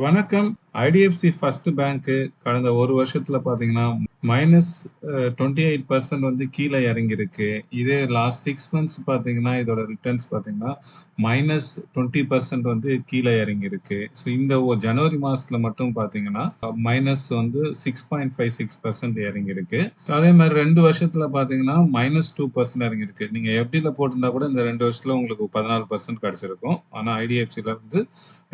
வணக்கம். IDFC first bank கடந்த 1 வருஷத்துல பார்த்தீங்கன்னா, மைனஸ் 28% வந்து கீழ இறங்கியிருக்கு. இதே லாஸ்ட் 6 மந்த்ஸ் பார்த்தீங்கன்னா, இதோட ரிட்டர்ன்ஸ் பார்த்தீங்கன்னா, மைனஸ் 20% வந்து கீழ இறங்கியிருக்கு. ஸோ இந்த ஜனவரி மாசத்துல மட்டும் பார்த்தீங்கன்னா, மைனஸ் வந்து 6.56% இறங்கியிருக்கு. அதே மாரி 2 வருஷத்துல பார்த்தீங்கன்னா, மைனஸ் 2% இறங்கியிருக்கு. நீங்க எஃப்டில போட்டிருந்தா கூட இந்த 2 வருஷத்துல உங்களுக்கு 14% கிடைச்சிருக்கும். ஆனா ஐடிஎஃப்சில இருந்து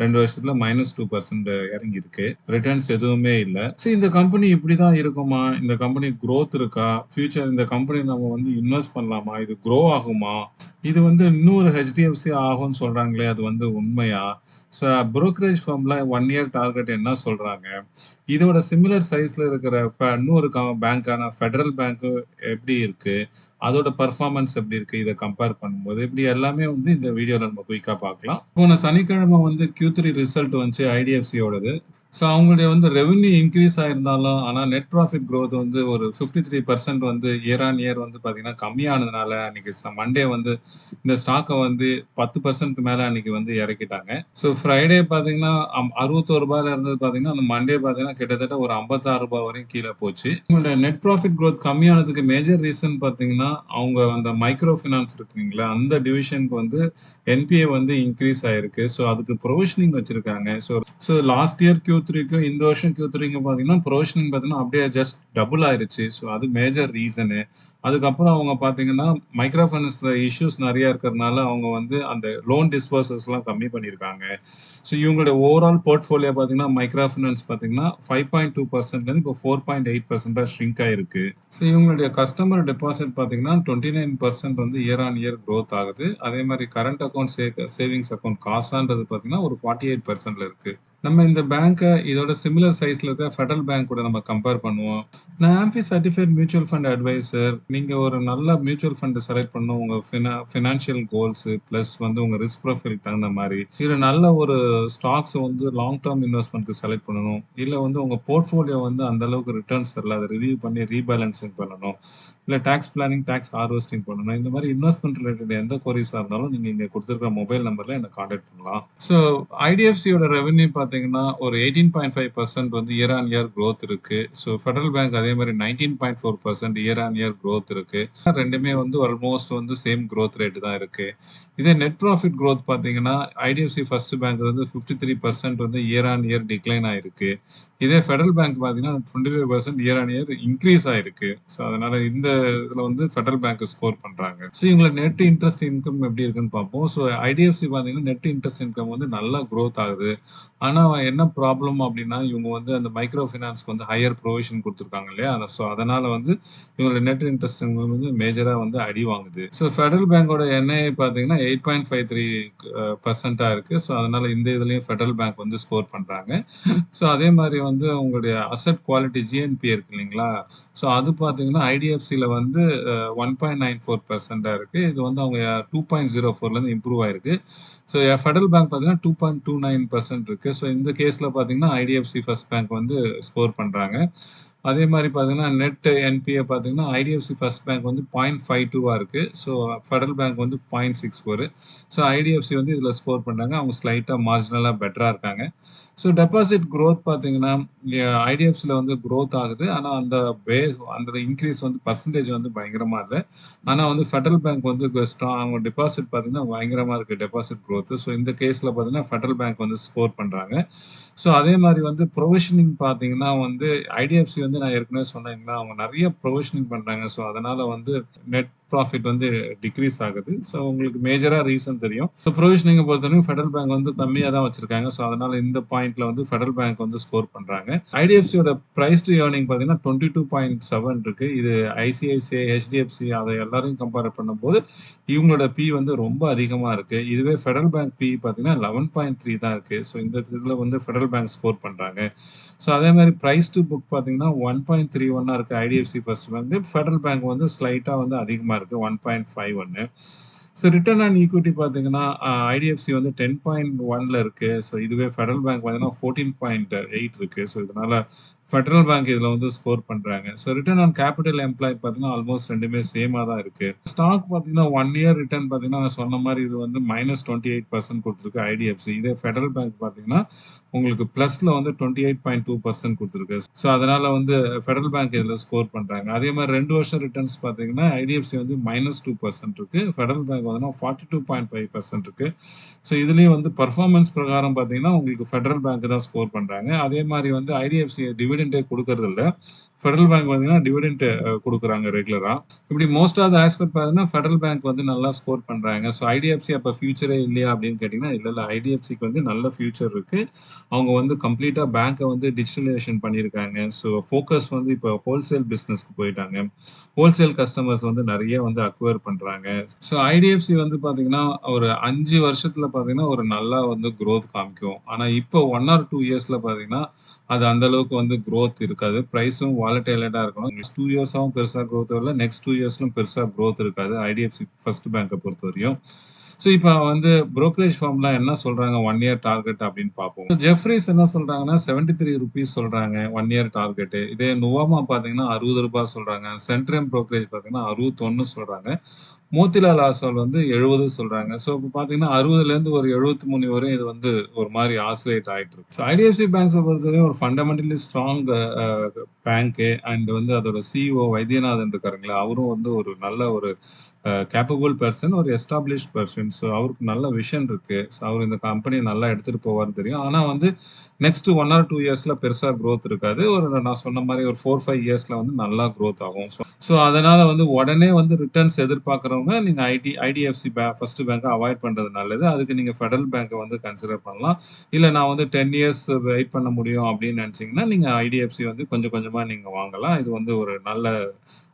2 வருஷத்துல மைனஸ் 2% இறங்கியிருக்கு. ரிட்டர்ன்ஸ் எதுவுமே இல்ல. சரி, இந்த கம்பெனி இப்படிதான் இருக்குமா? இந்த கம்பெனி குரோத் இருக்கா? ஃபியூச்சர் இந்த கம்பெனி நம்ம வந்து இன்வெஸ்ட் பண்ணலாமா? இது குரோ ஆகுமா? இது வந்து இன்னொரு ஹெச்டிஎஃப்சி ஆகும்னு சொல்றாங்களே, அது வந்து உண்மையா? ஸோ புரோக்கரேஜ் ஃபர்ம்ல 1 இயர் டார்கெட் என்ன சொல்றாங்க? இதோட சிமிலர் சைஸ்ல இருக்கிற இன்னொரு பேங்க்கான ஃபெடரல் பேங்க் எப்படி இருக்கு? அதோட பெர்ஃபார்மன்ஸ் எப்படி இருக்கு? இத கம்பேர் பண்ணும்போது, இப்படி எல்லாமே வந்து இந்த வீடியோல நம்ம குயிக்கா பார்க்கலாம். போன சனிக்கிழமை வந்து Q3 ரிசல்ட் வந்துச்சு ஐடிஎஃப்சியோடது. ஸோ அவங்களுடைய வந்து ரெவென்யூ இன்கிரீஸ் ஆயிருந்தாலும், ஆனா நெட் ப்ராஃபிட் குரோத் வந்து ஒரு 53% வந்து இயர் ஆன் இயர் வந்து பார்த்தீங்கன்னா, கம்மியானதுனால அன்னைக்கு மண்டே வந்து இந்த ஸ்டாக்க வந்து 10% மேல அன்னைக்கு வந்து இறக்கிட்டாங்க. ஸோ ஃப்ரைடே பார்த்தீங்கன்னா, ரூ. 61 இருந்தது பார்த்தீங்கன்னா, அந்த மண்டே பார்த்தீங்கன்னா கிட்டத்தட்ட ஒரு ரூ. 56 வரையும் கீழ போச்சு. உங்களுடைய நெட் ப்ராஃபிட் குரோத் கம்மியானதுக்கு மேஜர் ரீசன் பார்த்தீங்கன்னா, அவங்க அந்த மைக்ரோ ஃபினான்ஸ் இருக்குங்களா, அந்த டிவிஷனுக்கு வந்து என்பிஏ வந்து இன்கிரீஸ் ஆயிருக்கு. ஸோ அதுக்கு ப்ரொவிஷனிங் வச்சிருக்காங்க. ஸோ லாஸ்ட் இயர் Q3க்கும் இந்த வருஷம் Q3க்கும் பார்த்தீங்கன்னா, ப்ரொவிஷனிங் பார்த்தீங்கன்னா அப்படியே ஜஸ்ட் டபுள் ஆயிருச்சு. ஸோ அது மேஜர் ரீசனு. அதுக்கப்புறம் அவங்க பார்த்தீங்கன்னா, மைக்ரோ ஃபைனான்ஸ்ல இஷ்யூஸ் நெறைய இருக்கிறதுனால, அவங்க வந்து அந்த லோன் டிஸ்பர்சல்ஸ்லாம் கம்மி பண்ணியிருக்காங்க. ஸோ இவங்களுடைய ஓவரால் போர்ட்ஃபோலியோ பார்த்தீங்கன்னா, மைக்ரோ ஃபைனான்ஸ் பார்த்தீங்கன்னா 5.2%லேருந்து இப்போ 4.8% ஷ்ரிங்க் ஆயிருக்கு. ஸோ இவங்களுடைய கஸ்டமர் டெபாசிட் பார்த்தீங்கன்னா, 29% வந்து இயர் ஆன் இயர் குரோத் ஆகுது. அதே மாரி கரண்ட் அக்கவுண்ட் சேவிங்ஸ் அக்கவுண்ட் காசான்றது பார்த்தீங்கன்னா, ஒரு 48%ல இருக்கு. நம்ம இந்த பேங்க்க இதோட சிமிலர் சைஸ்ல இருக்க ஃபெடரல் பேங்க் கூட நம்ம கம்பேர் பண்ணுவோம். நான் ஆம்பி சர்டிஃபைட் மியூச்சுவல் ஃபண்ட் அட்வைசர். நீங்க ஒரு நல்ல மியூச்சுவல் ஃபண்ட் செலக்ட் பண்ணணும். உங்க ஃபினான்ஷியல் கோல்ஸ் பிளஸ் வந்து உங்க ரிஸ்க் ப்ரொஃபைலுக்கு தகுந்த மாரி. இதுல நல்ல ஒரு ஸ்டாக்ஸ் வந்து லாங் டர்ம் இன்வெஸ்ட்மென்ட்க்கு செலக்ட் பண்ணணும். இல்ல வந்து உங்க போர்ட்ஃபோலியோ வந்து அந்த அளவுக்கு ரிட்டர்ன்ஸ் தரல. அத ரிவ்யூ பண்ணி ரீபேலன்சிங் பண்ணணும். இல்ல டாக்ஸ் பிளானிங், டாக்ஸ் ஹார்வெஸ்டிங் பண்ணணும். இந்த மாரி இன்வெஸ்ட்மென்ட் ரிலேட்டட் எந்த குவரீஸா இருந்தாலும் நீங்க இங்க குடுத்திருக்கிற மொபைல் நம்பர்ல என்ன கான்டாக்ட் பண்ணலாம். ஸோ ஐடிஎஃப்சியோட ரெவென்யூ பார்த்தீங்கன்னா, ஒரு 18.5% வந்து இயர் ஆன் இயர் குரோத் இருக்கு. ஸோ ஃபெடரல் பேங்க் அதே மாரி 19.4% இயர் ஆன் இயர் குரோத் இருக்கு. 2மே வந்து ஆல்மோஸ்ட் வந்து சேம் குரோத் ரேட் தான் இருக்கு. இதே நெட் ப்ராஃபிட் குரோத் பார்த்தீங்கன்னா, ஐடிஎஃப்சி ஃபர்ஸ்ட் பேங்க் வந்து 53% வந்து இயர் ஆன் இயர் டிக்ளைன் ஆயிருக்கு. இதே ஃபெடரல் பேங்க் பார்த்தீங்கன்னா, 25% இயர் ஆன் இயர் இன்கிரீஸ் ஆயிருக்கு. ஸோ அதனால இந்த இதுல வந்து ஃபெடரல் பேங்க் ஸ்கோர் பண்றாங்க. ஸோ இவங்கள நெட் இன்ட்ரெஸ்ட் இன்கம் எப்படி இருக்குன்னு பார்ப்போம். ஸோ ஐடிஎஃப்சி பார்த்தீங்கன்னா, நெட் இன்ட்ரெஸ்ட் இன்கம் வந்து நல்லா குரோத் ஆகுது. ஆனா என்ன ப்ராப்ளம் அப்படின்னா, இவங்க வந்து அந்த மைக்ரோ ஃபினான்ஸ்க்கு வந்து ஹையர் ப்ரொவிஷன் குடுத்துருக்காங்க இல்லையா? ஸோ அதனால வந்து இவங்களோட நெட் இன்ட்ரெஸ்ட் இன்கம் வந்து மேஜரா வந்து அடி வாங்குது. ஸோ ஃபெடரல் பேங்கோட என்ஐஏ பார்த்தீங்கன்னா 8.53% இருக்கு. ஸோ அதனால இந்த இதுலயும் ஃபெடரல் பேங்க் வந்து ஸ்கோர் பண்றாங்க. ஸோ அதே மாரி வந்து உங்களுடைய அசெட் குவாலிட்டி ஜிஎன்பிஏ இருக்கு இல்லைங்களா? ஸோ அது பார்த்தீங்கன்னா, ஐடிஎஃப்சில வந்து 1.94% இருக்கு. இது வந்து அவங்க 2.04லேருந்து இம்ப்ரூவ் ஆயிருக்கு. ஸோ ஃபெடரல் பேங்க் பார்த்தீங்கன்னா 2.29% இருக்கு. ஸோ இந்த கேஸ்ல பார்த்தீங்கன்னா, ஐடிஎஃப்சி ஃபர்ஸ்ட் பேங்க் வந்து ஸ்கோர் பண்றாங்க. அதே மாரி பார்த்தீங்கன்னா, நெட் என்பிஏ பார்த்தீங்கன்னா, ஐடிஎஃப்சி ஃபர்ஸ்ட் பேங்க் வந்து 0.52வா இருக்கு. ஸோ ஃபெடரல் பேங்க் வந்து 0.64. ஸோ ஐடிஎஃப்சி வந்து இதுல ஸ்கோர் பண்றாங்க. அவங்க ஸ்லைட்டா மார்ஜினலா பெட்டரா இருக்காங்க. ஸோ டெபாசிட் குரோத் பார்த்தீங்கன்னா, ஐடிஎஃப்சில வந்து குரோத் ஆகுது. ஆனா அந்த இன்கிரீஸ் வந்து பெர்சன்டேஜ் வந்து பயங்கரமா இல்ல. ஆனா வந்து ஃபெடரல் பேங்க் வந்து அவங்க டெபாசிட் பார்த்தீங்கன்னா, பயங்கரமா இருக்கு டெபாசிட் குரோத். ஸோ இந்த கேஸ்ல பார்த்தீங்கன்னா, ஃபெடரல் பேங்க் வந்து ஸ்கோர் பண்றாங்க. ஸோ அதே மாரி வந்து ப்ரொவிஷனிங் பார்த்தீங்கன்னா வந்து, ஐடிஎஃப்சி வந்து நான் ஏற்கனவே சொன்னேங்களா, அவங்க நெறைய ப்ரொவிஷனிங் பண்றாங்க. ஸோ அதனால வந்து நெட் ப்ராஃபிட் வந்து டிக்ரீஸ் ஆகுது. ஸோ உங்களுக்கு மேஜரா ரீசன் தெரியும். ஸோ ப்ரொவிஷனிங்க பொறுத்தவரைக்கும் ஃபெடரல் பேங்க் வந்து கம்மியா தான் வச்சிருக்காங்க. ஸோ அதனால இந்த பாயிண்ட்ல வந்து ஃபெடரல் பேங்க் வந்து ஸ்கோர் பண்றாங்க. ஐடிஎஃப்சியோட பிரைஸ் டு ஏர்னிங் பார்த்தீங்கன்னா 22.7 இருக்கு. இது ஐசிஐசிஐ, ஹெச்டிஎஃப்சி அத எல்லாரையும் கம்பேர் பண்ணும்போது இவங்களோட பி வந்து ரொம்ப அதிகமா இருக்கு. இதுவே ஃபெடரல் பேங்க் பி பார்த்தீங்கன்னா 11.3 தான் இருக்கு. ஸோ இந்த இதுல வந்து ஃபெடரல் பேங்க் ஸ்கோர் பண்றாங்க. ஸோ அதே மாரி பிரைஸ் டு புக் பார்த்தீங்கன்னா 1.31 இருக்கு IDFC first bank. Federal bank வந்து ஸ்லைட்டா வந்து அதிகமா இருக்கு 1.51. ஸோ ரிட்டர்ன் ஆன் ஈக்விட்டி பார்த்தீங்கன்னா, ஐடிஎஃப்சி வந்து 10.1ல இருக்கு. ஸோ இதுவே ஃபெடரல் பேங்க் பார்த்தீங்கன்னா 14.8 இருக்கு. ஸோ இதனால ஃபெடரல் பேங்க் இதுல வந்து ஸ்கோர் பண்றாங்க. So return on capital employed பார்த்தீங்கன்னா, ஆல்மோஸ்ட் 2மே சேமா தான் இருக்கு. ஸ்டாக் பார்த்தீங்கன்னா, 1 இயர் ரிட்டர்ன் பார்த்தீங்கன்னா, நான் சொன்ன மாரி இது வந்து -28% குடுத்திருக்கு ஐடிஎஃப்சி. இதே ஃபெடரல் பேங்க் பார்த்தீங்கன்னா, உங்களுக்கு பிளஸ்ல வந்து 28.2% குடுத்திருக்கு. ஸோ அதனால வந்து ஃபெடரல் பேங்க் இதுல ஸ்கோர் பண்றாங்க. அதே மாரி 2 வருஷம் ரிட்டர்ன்ஸ் பார்த்தீங்கன்னா, ஐடிஎஃப்சி வந்து -2% இருக்கு. ஃபெடரல் பேங்க் வந்து 42.5% இருக்கு. ஸோ இதுலயும் வந்து பெர்ஃபார்மன்ஸ் பிரகாரம் பார்த்தீங்கன்னா, உங்களுக்கு ஃபெடரல் பேங்க் தான் ஸ்கோர் பண்றாங்க. அதே மாரி வந்து ஐடிஎஃப்சி டிவிடெண்டே குடுக்கறதில்ல. ஃபெடரல் பேங்க் பார்த்தீங்கன்னா, டிவிடெண்ட் குடுக்குறாங்க ரெகுலரா. இப்படி மோஸ்ட் ஆஃப் த ஆஸ்பெக்ட் பார்த்தீங்கன்னா, ஃபெடரல் பேங்க் வந்து நல்லா ஸ்கோர் பண்றாங்க. ஸோ ஐடிஎஃப்சி அப்ப ஃபியூச்சரே இல்லையா அப்படின்னு கேட்டீங்கன்னா, இல்ல. ஐடிஎஃப்சிக்கு வந்து நல்ல ஃபியூச்சர் இருக்கு. அவங்க வந்து கம்ப்ளீட்டா பேங்க்க வந்து டிஜிட்டலைசேஷன் பண்ணியிருக்காங்க. ஸோ ஃபோக்கஸ் வந்து இப்போ ஹோல்சேல் பிசினஸ்க்கு போயிட்டாங்க. ஹோல்சேல் கஸ்டமர்ஸ் வந்து நெறைய வந்து அக்வயர் பண்றாங்க. ஸோ ஐடிஎஃப்சி வந்து பார்த்தீங்கன்னா, ஒரு 5 வருஷத்துல பார்த்தீங்கன்னா, ஒரு நல்லா வந்து குரோத் காமிக்கும். ஆனா இப்போ 1 ஆர் 2 இயர்ஸ்ல பார்த்தீங்கன்னா, அது அந்த அளவுக்கு வந்து குரோத் இருக்காது. பிரைஸும் வாலடைலா இருக்கணும். நெக்ஸ்ட் 2 இயர்ஸாவும் பெருசா குரோத் வரல. நெக்ஸ்ட் 2 இயர்ஸ்லும் பெருசா குரோத் இருக்காது. ஐடிஎஃப்சி ஃபர்ஸ்ட் பேங்க்க பொறுத்தவரையும். ஸோ இப்ப வந்து புரோக்கரேஜ் ஃபர்ம்லாம் என்ன சொல்றாங்க 1 இயர் டார்கெட் அப்படின்னு பார்ப்போம். ஜெஃப்ரீஸ் என்ன சொல்றாங்கன்னா, ₹73 சொல்றாங்க 1 இயர் டார்கெட். இதே நுவாமா பார்த்தீங்கன்னா, ₹60 சொல்றாங்க. சென்ட்ரம் புரோக்கரேஜ் பார்த்தீங்கன்னா, 61 சொல்றாங்க. மோத்திலால் ஆஸ்வால் வந்து 70 சொல்றாங்க. ஸோ இப்ப பார்த்தீங்கன்னா, 60லேருந்து ஒரு 73 வரையும் இது வந்து ஒரு மாரி ஆசிலேட் ஆயிட்டு இருக்கு. ஸோ ஐடிஎஃப்சி பேங்க்ஸ பொறுத்தவரையும் ஒரு ஃபண்டமெண்டலி ஸ்ட்ராங் பேங்க்கு அண்ட் வந்து அதோட சிஇஓ வைத்தியநாதன் இருக்காருங்களா, அவரும் வந்து ஒரு நல்ல ஒரு கேப்பபிள் பெர்சன், ஒரு எஸ்டாப்ளிஷ்ட் பெர்சன். ஸோ அவருக்கு நல்ல விஷன் இருக்கு. ஸோ அவர் இந்த கம்பெனிய நல்லா எடுத்துட்டு போவார்ன்னு தெரியும். ஆனா வந்து நெக்ஸ்ட் 1 ஆர் 2 இயர்ஸ்ல பெருசா குரோத் இருக்காது. ஒரு நான் சொன்ன மாரி ஒரு 4, 5 இயர்ஸ்ல வந்து நல்லா குரோத் ஆகும். ஸோ அதனால வந்து உடனே வந்து ரிட்டர்ன்ஸ் எதிர்பார்க்கிறவங்க நீங்க ஐடிஎஃப்சி ஃபர்ஸ்ட் பேங்க்க அவாய்ட் பண்றது நல்லது. அதுக்கு நீங்க ஃபெடரல் பேங்க்க வந்து கன்சிடர் பண்ணலாம். இல்ல நான் வந்து 10 இயர்ஸ் வெயிட் பண்ண முடியும் அப்படின்னு நினைச்சீங்கன்னா, நீங்க ஐடிஎஃப்சி வந்து கொஞ்சம் கொஞ்சமா நீங்க வாங்கலாம். இது வந்து ஒரு நல்ல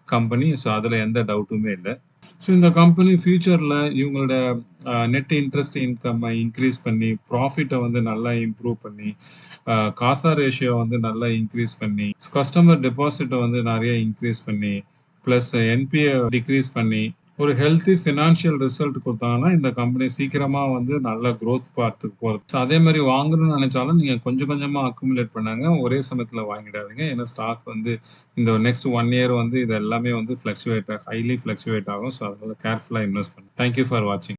கம்பெனி. ஸோ அதுல எந்த டவுட்டுமே இல்ல. ஸோ இந்த கம்பெனி ஃபியூச்சர்ல இவங்களோட நெட் இன்ட்ரெஸ்ட் இன்கம்ம இன்க்ரீஸ் பண்ணி, ப்ராஃபிட்ட வந்து நல்லா இம்ப்ரூவ் பண்ணி, காசா ரேஷியோ வந்து நல்லா இன்க்ரீஸ் பண்ணி, கஸ்டமர் டெபாசிட்ட வந்து நெறைய இன்க்ரீஸ் பண்ணி, பிளஸ் என்பிஏ டிக்ரீஸ் பண்ணி, ஒரு ஹெல்த்தி ஃபினான்ஷியல் ரிசல்ட் குடுத்தாங்கன்னா, இந்த கம்பெனி சீக்கிரமா வந்து நல்ல குரோத் பாத்துக்கு போறது. ஸோ அதே மாரி வாங்கணும்னு நெனைச்சாலும், நீங்க கொஞ்சம் கொஞ்சமா அக்குமுலேட் பண்ணுங்க. ஒரே சமயத்துல வாங்கிடாதீங்க. ஏன்னா ஸ்டாக் வந்து இந்த நெக்ஸ்ட் 1 இயர் வந்து இது எல்லாமே வந்து ஹைலி ஃப்ளக்சுவேட் ஆகும். ஸோ அதனால கேர்ஃபுல்லா இன்வெஸ்ட் பண்ணுங்க. தேங்க் யூ ஃபார் வாட்சிங்.